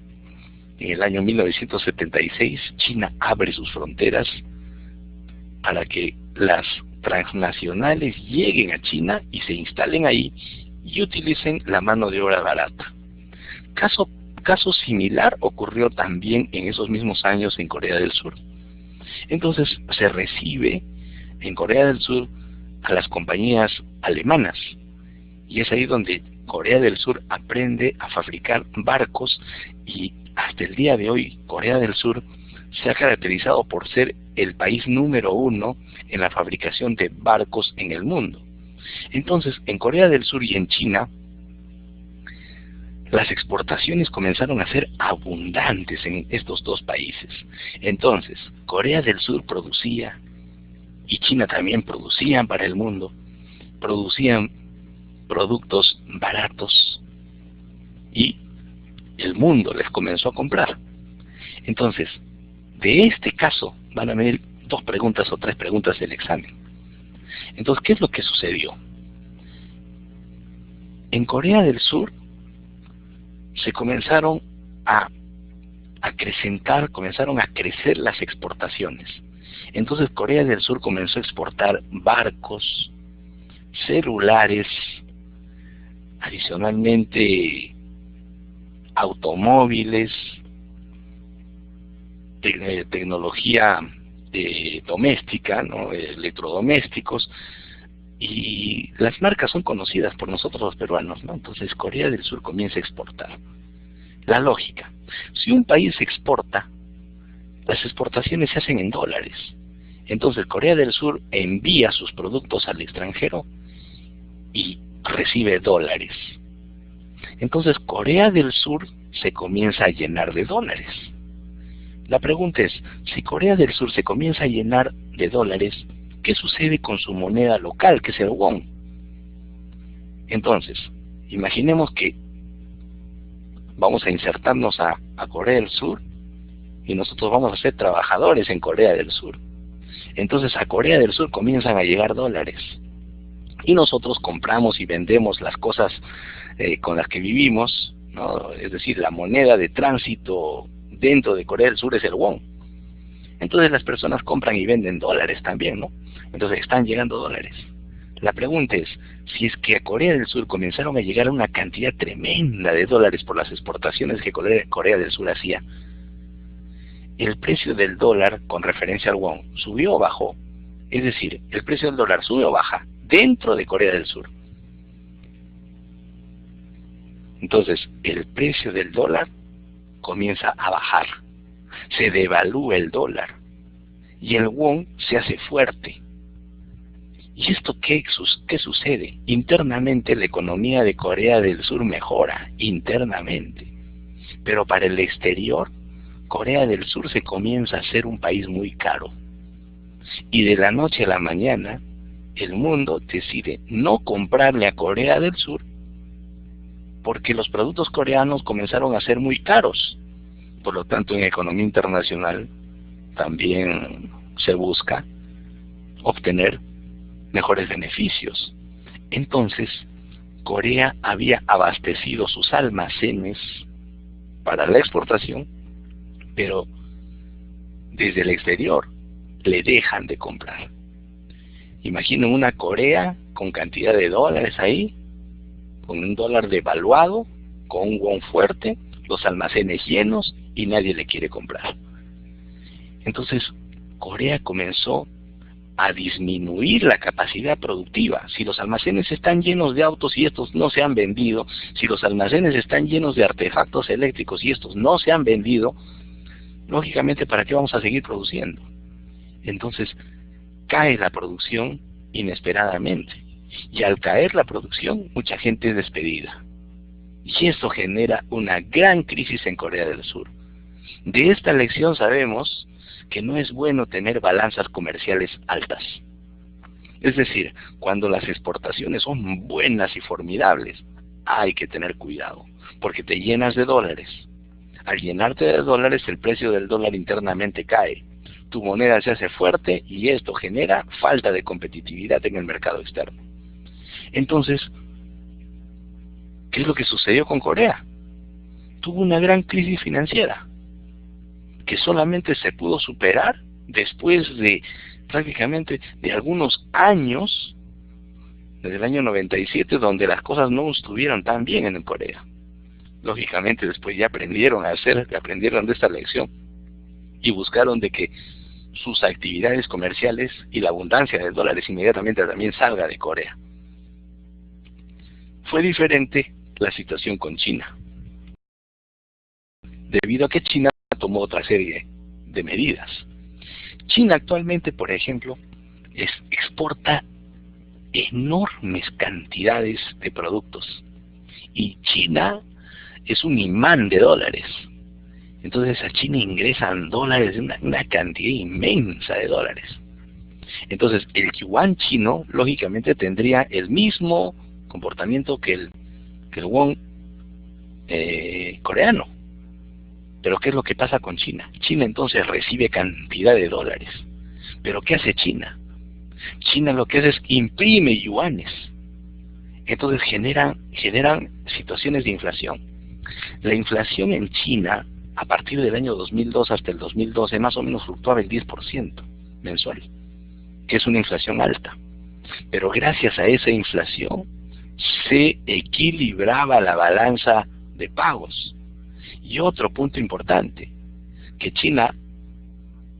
A: en el año 1976, China abre sus fronteras para que las transnacionales lleguen a China y se instalen ahí y utilicen la mano de obra barata. Caso similar ocurrió también en esos mismos años en Corea del Sur. Entonces se recibe en Corea del Sur a las compañías alemanas y es ahí donde Corea del Sur aprende a fabricar barcos y hasta el día de hoy Corea del Sur se ha caracterizado por ser el país número 1 en la fabricación de barcos en el mundo. Entonces, en Corea del Sur y en China, las exportaciones comenzaron a ser abundantes en estos dos países. Entonces, Corea del Sur producía, y China también producían para el mundo, producían productos baratos, y el mundo les comenzó a comprar. Entonces, de este caso van a venir 2 preguntas o 3 preguntas del examen. Entonces, ¿qué es lo que sucedió? En Corea del Sur se comenzaron a acrecentar, comenzaron a crecer las exportaciones. Entonces Corea del Sur comenzó a exportar barcos, celulares, adicionalmente automóviles, tecnología doméstica, ¿no? Electrodomésticos, y las marcas son conocidas por nosotros los peruanos, ¿no? Entonces Corea del Sur comienza a exportar. La lógica: si un país exporta, las exportaciones se hacen en dólares. Entonces Corea del Sur envía sus productos al extranjero y recibe dólares. Entonces Corea del Sur se comienza a llenar de dólares. La pregunta es, si Corea del Sur se comienza a llenar de dólares, ¿qué sucede con su moneda local, que es el won? Entonces, imaginemos que vamos a insertarnos a Corea del Sur y nosotros vamos a ser trabajadores en Corea del Sur. Entonces a Corea del Sur comienzan a llegar dólares y nosotros compramos y vendemos las cosas con las que vivimos, ¿no? Es decir, la moneda de tránsito dentro de Corea del Sur es el won. Entonces las personas compran y venden dólares también, ¿no? Entonces están llegando dólares. La pregunta es, si es que a Corea del Sur comenzaron a llegar una cantidad tremenda de dólares por las exportaciones que Corea del Sur hacía, el precio del dólar con referencia al won subió o bajó. Es decir, el precio del dólar sube o baja dentro de Corea del Sur. Entonces, el precio del dólar comienza a bajar. Se devalúa el dólar y el won se hace fuerte. ¿Y esto qué sucede? Internamente la economía de Corea del Sur mejora, internamente. Pero para el exterior, Corea del Sur se comienza a ser un país muy caro. Y de la noche a la mañana, el mundo decide no comprarle a Corea del Sur porque los productos coreanos comenzaron a ser muy caros. Por lo tanto, en economía internacional también se busca obtener mejores beneficios. Entonces, Corea había abastecido sus almacenes para la exportación, pero desde el exterior le dejan de comprar. Imaginen una Corea con cantidad de dólares ahí, con un dólar devaluado, con un won fuerte, los almacenes llenos y nadie le quiere comprar. Entonces, Corea comenzó a disminuir la capacidad productiva. Si los almacenes están llenos de autos y estos no se han vendido, si los almacenes están llenos de artefactos eléctricos y estos no se han vendido, lógicamente, ¿para qué vamos a seguir produciendo? Entonces, cae la producción inesperadamente. Y al caer la producción, mucha gente es despedida. Y esto genera una gran crisis en Corea del Sur. De esta lección sabemos que no es bueno tener balanzas comerciales altas. Es decir, cuando las exportaciones son buenas y formidables, hay que tener cuidado, porque te llenas de dólares. Al llenarte de dólares, el precio del dólar internamente cae. Tu moneda se hace fuerte y esto genera falta de competitividad en el mercado externo. Entonces, ¿qué es lo que sucedió con Corea? Tuvo una gran crisis financiera que solamente se pudo superar después de prácticamente de algunos años, desde el año 97, donde las cosas no estuvieron tan bien en Corea. Lógicamente después ya aprendieron de esta lección y buscaron de que sus actividades comerciales y la abundancia de dólares inmediatamente también salga de Corea. Fue diferente la situación con China, debido a que China tomó otra serie de medidas. China actualmente, por ejemplo, exporta enormes cantidades de productos y China es un imán de dólares. Entonces a China ingresan dólares, una cantidad inmensa de dólares. Entonces el yuan chino lógicamente tendría el mismo comportamiento que el won coreano. Pero ¿qué es lo que pasa con China? China entonces recibe cantidad de dólares. ¿Pero qué hace China? China lo que hace es imprime yuanes. Entonces generan situaciones de inflación. La inflación en China, a partir del año 2002 hasta el 2012, más o menos fluctuaba el 10% mensual, que es una inflación alta. Pero gracias a esa inflación, se equilibraba la balanza de pagos. Y otro punto importante, que China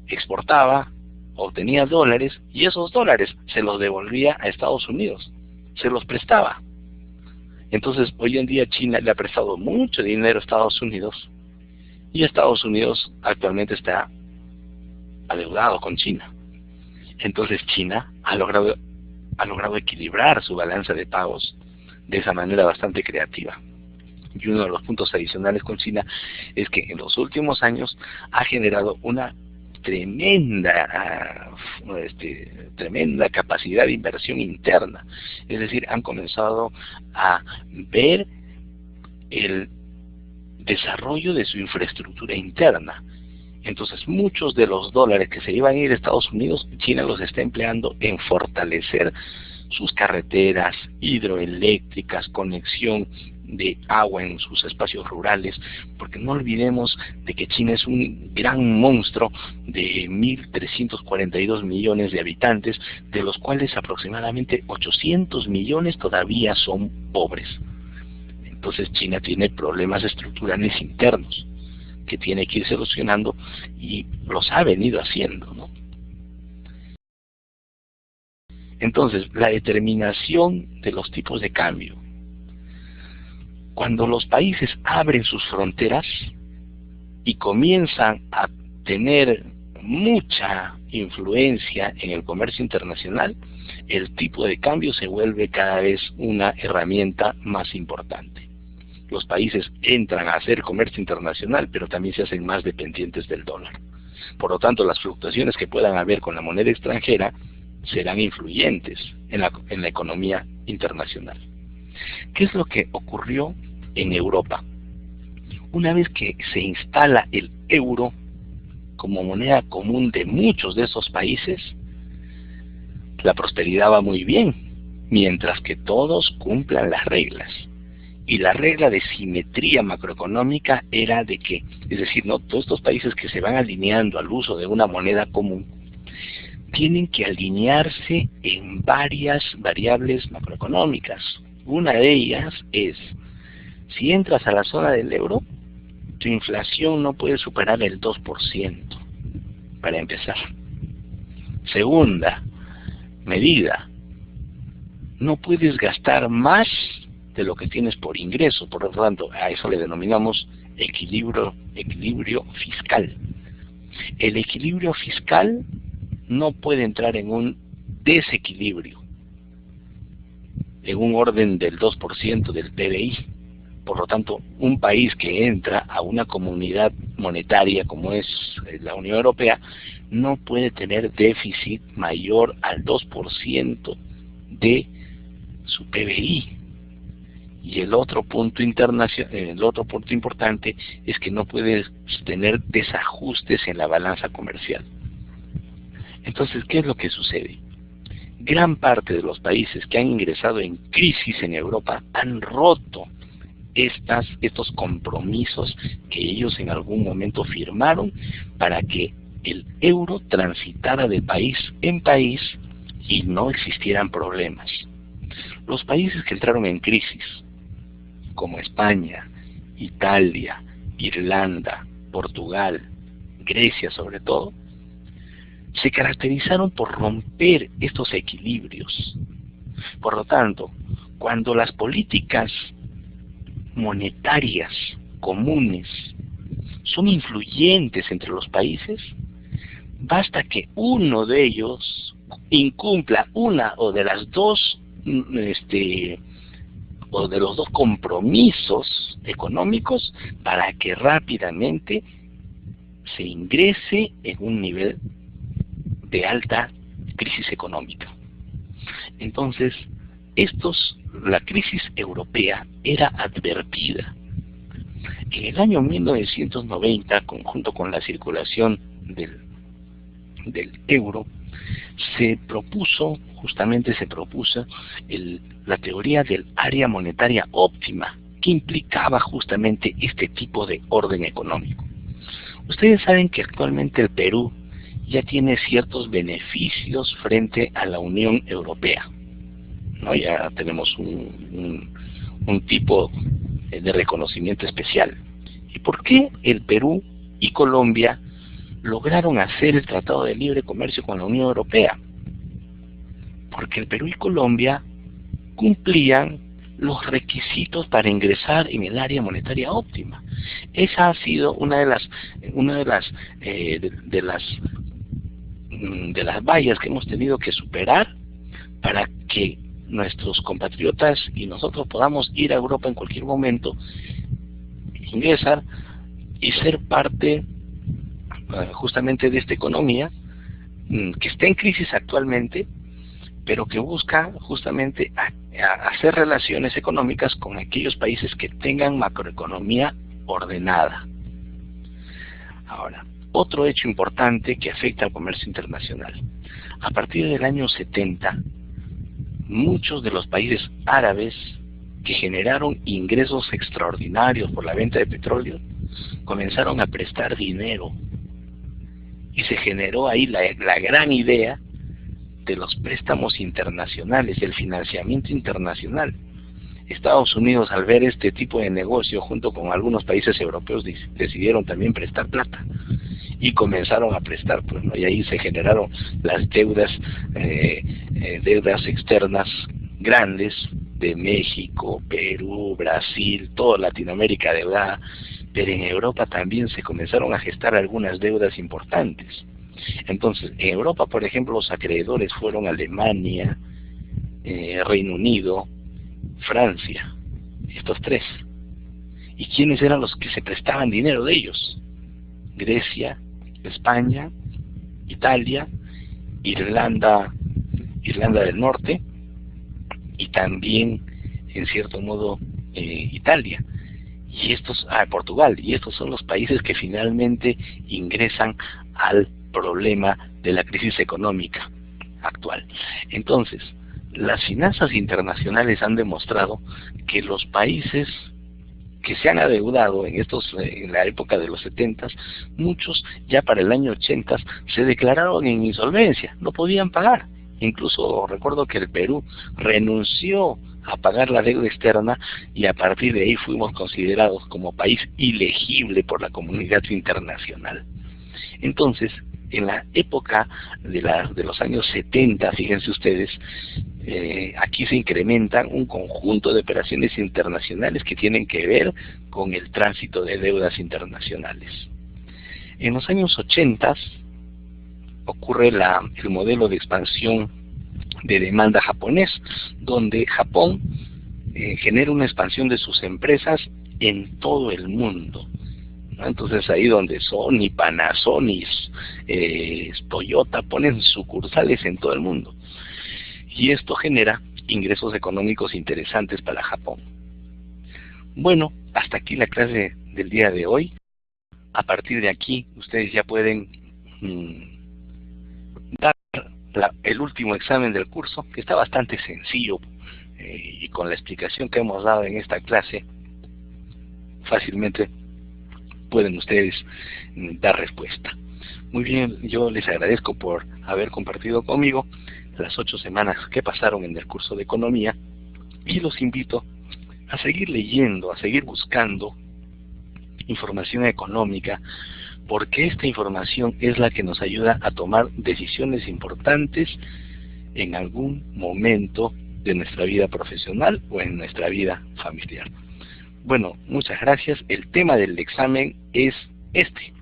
A: exportaba, obtenía dólares, y esos dólares se los devolvía a Estados Unidos, se los prestaba. Entonces, hoy en día China le ha prestado mucho dinero a Estados Unidos, y Estados Unidos actualmente está adeudado con China. Entonces China ha logrado equilibrar su balanza de pagos de esa manera bastante creativa. Y uno de los puntos adicionales con China es que en los últimos años ha generado una tremenda capacidad de inversión interna. Es decir, han comenzado a ver el desarrollo de su infraestructura interna. Entonces muchos de los dólares que se iban a ir a Estados Unidos, China los está empleando en fortalecer sus carreteras hidroeléctricas, conexión de agua en sus espacios rurales, porque no olvidemos de que China es un gran monstruo de 1.342 millones de habitantes, de los cuales aproximadamente 800 millones todavía son pobres. Entonces China tiene problemas estructurales internos. que tiene que ir solucionando y los ha venido haciendo, ¿no? Entonces, la determinación de los tipos de cambio. Cuando los países abren sus fronteras y comienzan a tener mucha influencia en el comercio internacional, el tipo de cambio se vuelve cada vez una herramienta más importante. Los países entran a hacer comercio internacional, pero también se hacen más dependientes del dólar. Por lo tanto, las fluctuaciones que puedan haber con la moneda extranjera serán influyentes en la economía internacional. ¿Qué es lo que ocurrió en Europa? Una vez que se instala el euro como moneda común de muchos de esos países, la prosperidad va muy bien, mientras que todos cumplan las reglas. Y la regla de simetría macroeconómica era de que, es decir, no todos estos países que se van alineando al uso de una moneda común, tienen que alinearse en varias variables macroeconómicas. Una de ellas es, si entras a la zona del euro, tu inflación no puede superar el 2%, para empezar. Segunda medida, no puedes gastar más de lo que tienes por ingreso, por lo tanto, a eso le denominamos equilibrio fiscal. El equilibrio fiscal no puede entrar en un desequilibrio, en un orden del 2% del PBI. Por lo tanto, un país que entra a una comunidad monetaria como es la Unión Europea no puede tener déficit mayor al 2% de su PBI. Y el otro punto importante es que no puedes tener desajustes en la balanza comercial. Entonces, ¿qué es lo que sucede? Gran parte de los países que han ingresado en crisis en Europa han roto estos compromisos que ellos en algún momento firmaron para que el euro transitara de país en país y no existieran problemas. Los países que entraron en crisis, como España, Italia, Irlanda, Portugal, Grecia sobre todo, se caracterizaron por romper estos equilibrios. Por lo tanto, cuando las políticas monetarias comunes son influyentes entre los países, basta que uno de ellos incumpla una o de las dos o de los dos compromisos económicos para que rápidamente se ingrese en un nivel de alta crisis económica. Entonces, la crisis europea era advertida. En el año 1990, junto con la circulación del euro, se propuso la teoría del área monetaria óptima, que implicaba justamente este tipo de orden económico. Ustedes saben que actualmente el Perú ya tiene ciertos beneficios frente a la Unión Europea, ¿no? Ya tenemos un tipo de reconocimiento especial. ¿Y por qué el Perú y Colombia lograron hacer el Tratado de Libre Comercio con la Unión Europea? Porque el Perú y Colombia cumplían los requisitos para ingresar en el área monetaria óptima. Esa ha sido una de las vallas que hemos tenido que superar para que nuestros compatriotas y nosotros podamos ir a Europa en cualquier momento, ingresar y ser parte justamente de esta economía que está en crisis actualmente, pero que busca justamente hacer relaciones económicas con aquellos países que tengan macroeconomía ordenada. Ahora, otro hecho importante que afecta al comercio internacional. A partir del año 70, muchos de los países árabes que generaron ingresos extraordinarios por la venta de petróleo comenzaron a prestar dinero y se generó ahí la gran idea de los préstamos internacionales, el financiamiento internacional. Estados Unidos, al ver este tipo de negocio, junto con algunos países europeos, decidieron también prestar plata y comenzaron a prestar, pues, ¿no? Y ahí se generaron las deudas externas grandes de México, Perú, Brasil, toda Latinoamérica deudada, pero en Europa también se comenzaron a gestar algunas deudas importantes. Entonces, en Europa, por ejemplo, los acreedores fueron Alemania, Reino Unido, Francia, estos tres. ¿Y quiénes eran los que se prestaban dinero de ellos? Grecia, España, Italia, Irlanda del Norte y también, en cierto modo, Italia. Y Portugal, y estos son los países que finalmente ingresan al problema de la crisis económica actual. Entonces, las finanzas internacionales han demostrado que los países que se han adeudado en la época de los 70, muchos ya para el año 80 se declararon en insolvencia, no podían pagar. Incluso recuerdo que el Perú renunció a pagar la deuda externa y a partir de ahí fuimos considerados como país ilegible por la comunidad internacional. Entonces, en la época de los años 70, fíjense ustedes, aquí se incrementan un conjunto de operaciones internacionales que tienen que ver con el tránsito de deudas internacionales. En los años 80 ocurre el modelo de expansión de demanda japonés, donde Japón genera una expansión de sus empresas en todo el mundo, ¿no? Entonces ahí donde Sony, Panasonic, Toyota ponen sucursales en todo el mundo. Y esto genera ingresos económicos interesantes para Japón. Bueno, hasta aquí la clase del día de hoy. A partir de aquí, ustedes ya pueden dar el último examen del curso, que está bastante sencillo, y con la explicación que hemos dado en esta clase, fácilmente pueden ustedes dar respuesta. Muy bien, yo les agradezco por haber compartido conmigo las 8 semanas que pasaron en el curso de economía y los invito a seguir leyendo, a seguir buscando información económica, porque esta información es la que nos ayuda a tomar decisiones importantes en algún momento de nuestra vida profesional o en nuestra vida familiar. Bueno, muchas gracias. El tema del examen es este.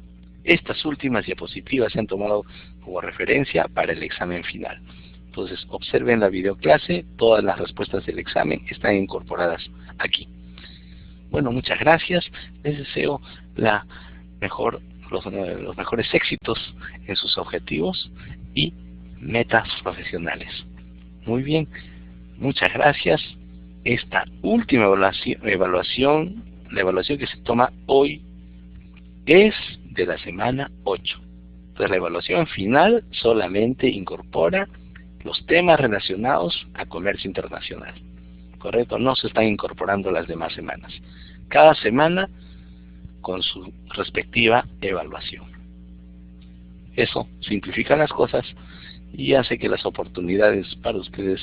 A: Estas últimas diapositivas se han tomado como referencia para el examen final. Entonces, observen la videoclase, todas las respuestas del examen están incorporadas aquí. Bueno, muchas gracias. Les deseo los mejores éxitos en sus objetivos y metas profesionales. Muy bien, muchas gracias. Esta última evaluación, la evaluación que se toma hoy, es de la semana 8. Entonces la evaluación final solamente incorpora los temas relacionados a comercio internacional. ¿Correcto? No se están incorporando las demás semanas. Cada semana con su respectiva evaluación. Eso simplifica las cosas y hace que las oportunidades para ustedes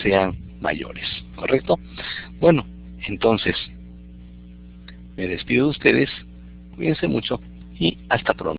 A: sean mayores. ¿Correcto? Bueno, entonces me despido de ustedes. Cuídense mucho y hasta pronto.